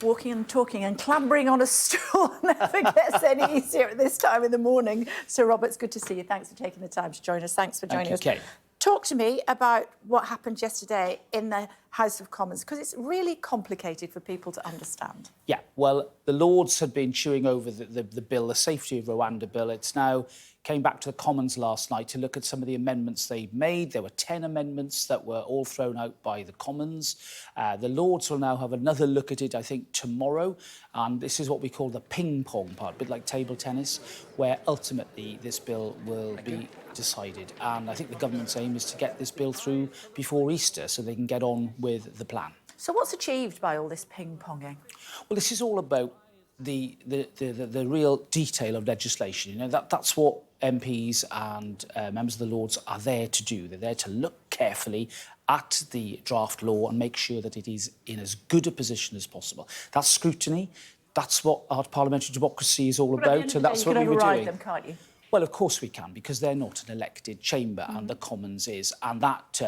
Walking and talking and clambering on a stool never gets any easier at this time in the morning. Sir Robert, it's good to see you. Thanks for taking the time to join us. Thanks for joining us. Okay. Talk to me about what happened yesterday in the House of Commons, because it's really complicated for people to understand. Yeah, well, the Lords had been chewing over the bill, the Safety of Rwanda bill. It's now came back to the Commons last night to look at some of the amendments they've made. There were 10 amendments that were all thrown out by the Commons. The Lords will now have another look at it, I think, tomorrow. And this is what we call the ping-pong part, a bit like table tennis, where ultimately this bill will be decided. And I think the government's aim is to get this bill through before Easter so they can get on with the plan. So what's achieved by all this ping-ponging? Well, this is all about the real detail of legislation. You know, that's what MPs and members of the Lords are there to do. They're there to look carefully at the draft law and make sure that it is in as good a position as possible. That's scrutiny. That's what our parliamentary democracy is all about, and that's what we were doing. You can override them, can't you? Well, of course we can, because they're not an elected chamber, and the Commons is. And that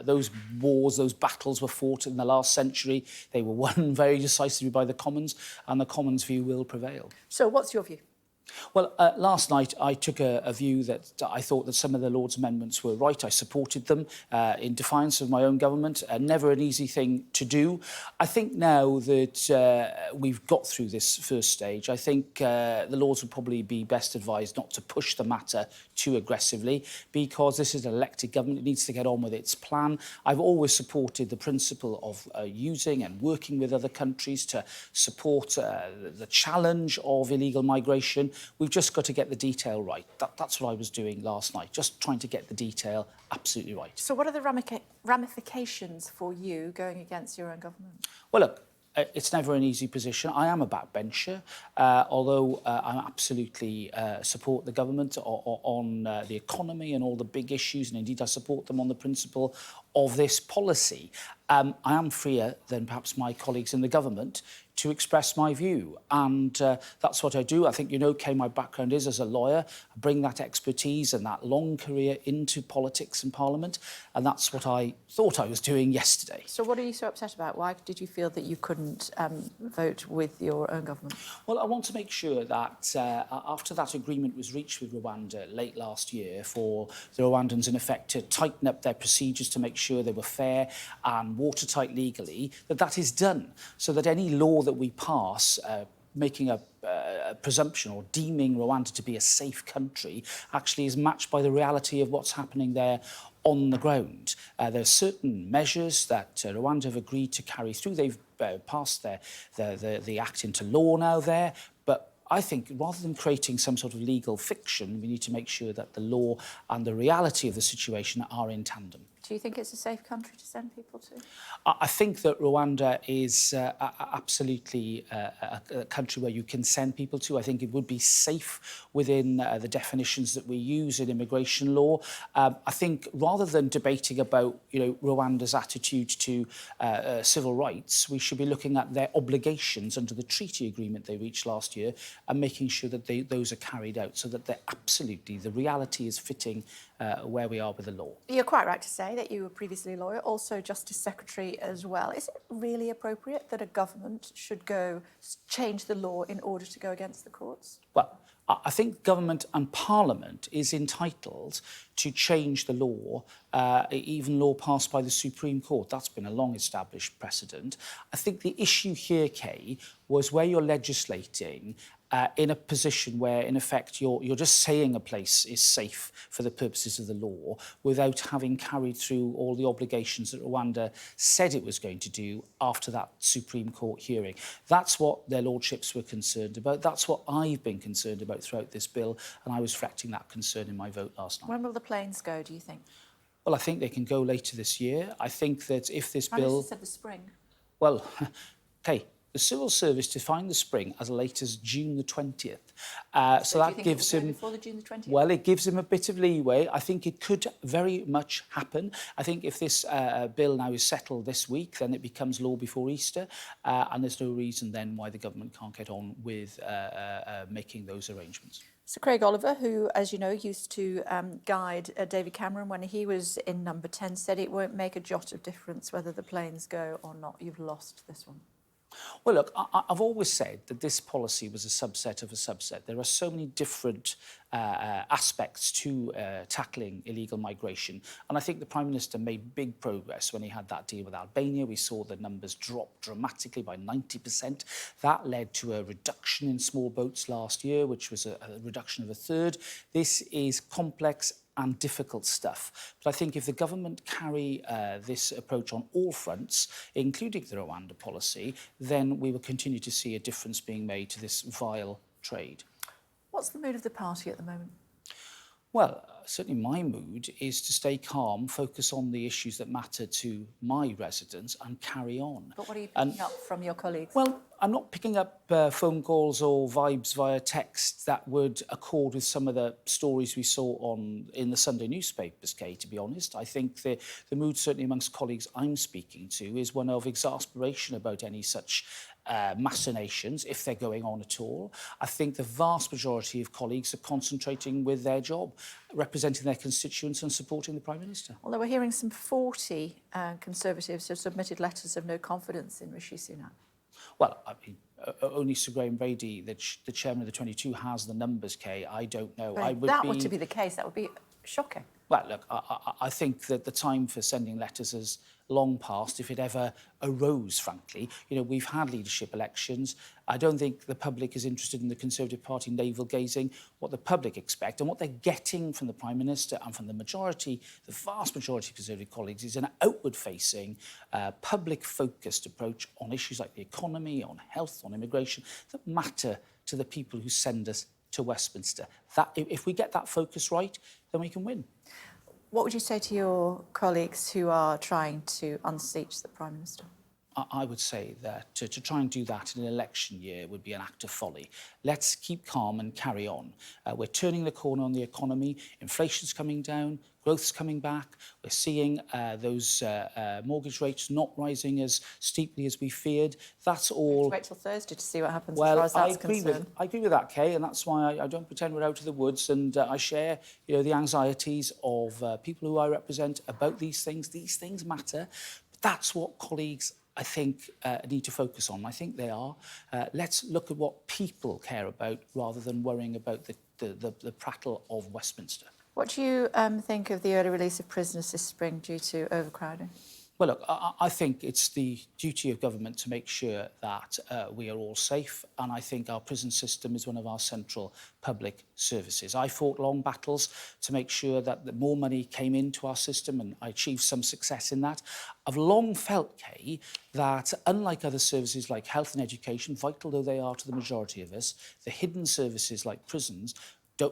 those wars, those battles were fought in the last century. They were won very decisively by the Commons, and the Commons' view will prevail. So what's your view? Well, last night I took a view that I thought that some of the Lords' amendments were right. I supported them in defiance of my own government. Never an easy thing to do. I think now that we've got through this first stage, I think the Lords would probably be best advised not to push the matter too aggressively, because this is an elected government. It needs to get on with its plan. I've always supported the principle of using and working with other countries to support the challenge of illegal migration. We've just got to get the detail right. That's what I was doing last night, just trying to get the detail absolutely right. So what are the ramifications for you going against your own government? Well, look, it's never an easy position. I am a backbencher, although I absolutely support the government on the economy and all the big issues, and indeed I support them on the principle of this policy. I am freer than perhaps my colleagues in the government to express my view, and that's what I do. I think you know, Kay, my background is as a lawyer. I bring that expertise and that long career into politics and Parliament, and that's what I thought I was doing yesterday. So what are you so upset about? Why did you feel that you couldn't vote with your own government? Well, I want to make sure that after that agreement was reached with Rwanda late last year for the Rwandans, in effect, to tighten up their procedures to make sure they were fair and watertight legally, that is done, so that any law that we pass making a presumption or deeming Rwanda to be a safe country actually is matched by the reality of what's happening there on the ground. There are certain measures that Rwanda have agreed to carry through. They've passed the act into law now there, but I think rather than creating some sort of legal fiction, we need to make sure that the law and the reality of the situation are in tandem. Do you think it's a safe country to send people to? I think that Rwanda is absolutely a country where you can send people to. I think it would be safe within the definitions that we use in immigration law. I think rather than debating about, you know, Rwanda's attitude to civil rights, we should be looking at their obligations under the treaty agreement they reached last year and making sure that those are carried out, so that they're absolutely, the reality is fitting where we are with the law. You're quite right to say that you were previously a lawyer, also Justice Secretary as well. Is it really appropriate that a government should go change the law in order to go against the courts? Well, I think government and Parliament is entitled to change the law, even law passed by the Supreme Court. That's been a long-established precedent. I think the issue here, Kay, was where you're legislating in a position where, in effect, you're just saying a place is safe for the purposes of the law without having carried through all the obligations that Rwanda said it was going to do after that Supreme Court hearing. That's what their lordships were concerned about. That's what I've been concerned about throughout this bill, and I was reflecting that concern in my vote last night. When will the planes go, do you think? Well, I think they can go later this year. I think that if this bill... Prime Minister said the spring. Well, okay. The Civil Service defined the spring as late as June the 20th. So that gives him... before the June the 20th? Well, it gives him a bit of leeway. I think it could very much happen. I think if this bill now is settled this week, then it becomes law before Easter, and there's no reason then why the government can't get on with making those arrangements. So Craig Oliver, who, as you know, used to guide David Cameron when he was in number 10, said it won't make a jot of difference whether the planes go or not. You've lost this one. Well, look, I've always said that this policy was a subset of a subset. There are so many different aspects to tackling illegal migration. And I think the Prime Minister made big progress when he had that deal with Albania. We saw the numbers drop dramatically by 90%. That led to a reduction in small boats last year, which was a reduction of a third. This is complex and difficult stuff. But I think if the government carry this approach on all fronts, including the Rwanda policy, then we will continue to see a difference being made to this vile trade. What's the mood of the party at the moment? Well, certainly my mood is to stay calm, focus on the issues that matter to my residents and carry on. But what are you picking up from your colleagues? Well, I'm not picking up phone calls or vibes via text that would accord with some of the stories we saw in the Sunday newspapers, Kay, to be honest. I think the mood, certainly amongst colleagues I'm speaking to, is one of exasperation about any such machinations, if they're going on at all. I think the vast majority of colleagues are concentrating with their job, representing their constituents and supporting the Prime Minister. Although we're hearing some 40 Conservatives have submitted letters of no confidence in Rishi Sunak. Well, I mean, only Sir Graham Brady, the chairman of the 22, has the numbers, Kay. I don't know. If that were to be the case, that would be shocking. Well, look, I think that the time for sending letters has long past, if it ever arose, frankly. You know, we've had leadership elections. I don't think the public is interested in the Conservative Party navel-gazing. What the public expect and what they're getting from the Prime Minister and from the majority, the vast majority of Conservative colleagues, is an outward-facing, public-focused approach on issues like the economy, on health, on immigration, that matter to the people who send us to Westminster. That, if we get that focus right, then we can win. What would you say to your colleagues who are trying to unseat the Prime Minister? I would say that to try and do that in an election year would be an act of folly. Let's keep calm and carry on. We're turning the corner on the economy. Inflation's coming down. Growth's coming back. We're seeing those mortgage rates not rising as steeply as we feared. That's all. Wait till Thursday to see what happens Well, as far as that's concerned. I agree with that, Kay, and that's why I don't pretend we're out of the woods, and I share, you know, the anxieties of people who I represent about these things. These things matter. But that's what colleagues, I think, need to focus on. I think they are. Let's look at what people care about rather than worrying about the prattle of Westminster. What do you think of the early release of prisoners this spring due to overcrowding? Well, look, I think it's the duty of government to make sure that we are all safe, and I think our prison system is one of our central public services. I fought long battles to make sure that more money came into our system, and I achieved some success in that. I've long felt, Kay, that unlike other services like health and education, vital though they are to the majority of us, the hidden services like prisons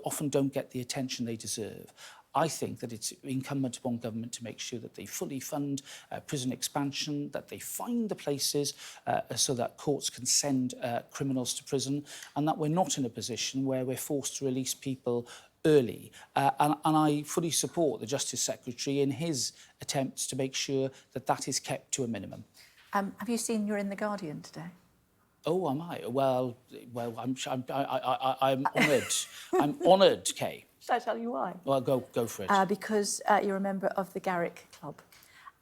often don't get the attention they deserve. I think that it's incumbent upon government to make sure that they fully fund prison expansion, that they find the places so that courts can send criminals to prison, and that we're not in a position where we're forced to release people early. And I fully support the Justice Secretary in his attempts to make sure that that is kept to a minimum. Have you seen you're in The Guardian today? Oh, am I? Well, I'm honoured. I'm honoured, Kay. Shall I tell you why? Well, go for it. Because you're a member of the Garrick Club,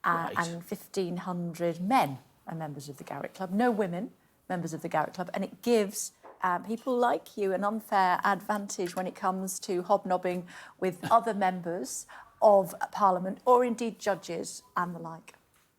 Right. and 1,500 men are members of the Garrick Club, no women members of the Garrick Club, and it gives people like you an unfair advantage when it comes to hobnobbing with other members of Parliament or indeed judges and the like.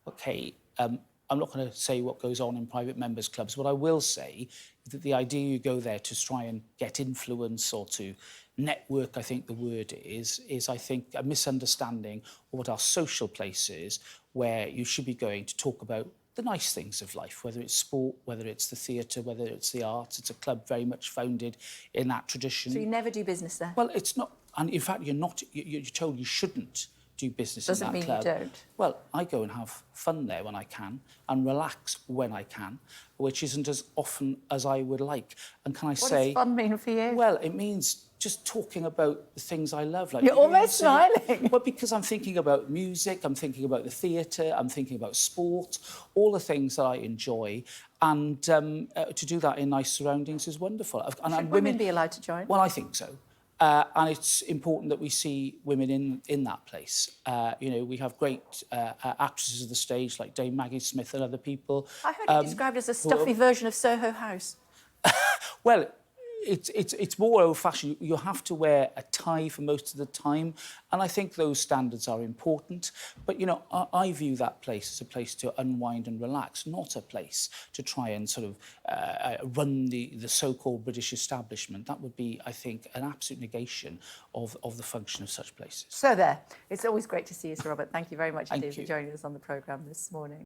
Okay, I'm not going to say what goes on in private members' clubs. What I will say is that the idea you go there to try and get influence or to network, I think the word is I think a misunderstanding of what our social place is, where you should be going to talk about the nice things of life, whether it's sport, whether it's the theatre, whether it's the arts. It's a club very much founded in that tradition. So you never do business there? Well, it's not, and in fact, you're told you shouldn't do business in that club. Doesn't mean you don't. Well, I go and have fun there when I can and relax when I can, which isn't as often as I would like. And can I say... What does fun mean for you? Well, it means just talking about the things I love. Like You're almost smiling. Well, because I'm thinking about music, I'm thinking about the theatre, I'm thinking about sport, all the things that I enjoy. And to do that in nice surroundings is wonderful. Should women be allowed to join? Well, I think so. And it's important that we see women in that place. You know, we have great actresses of the stage like Dame Maggie Smith and other people. I heard it described as a stuffy version of Soho House. Well, it's more old-fashioned. You have to wear a tie for most of the time, and I think those standards are important. But, you know, I view that place as a place to unwind and relax, not a place to try and sort of run the so-called British establishment. That would be, I think, an absolute negation of the function of such places. So there. It's always great to see you, Sir Robert. Thank you very much Thank indeed for you. joining us on the programme this morning.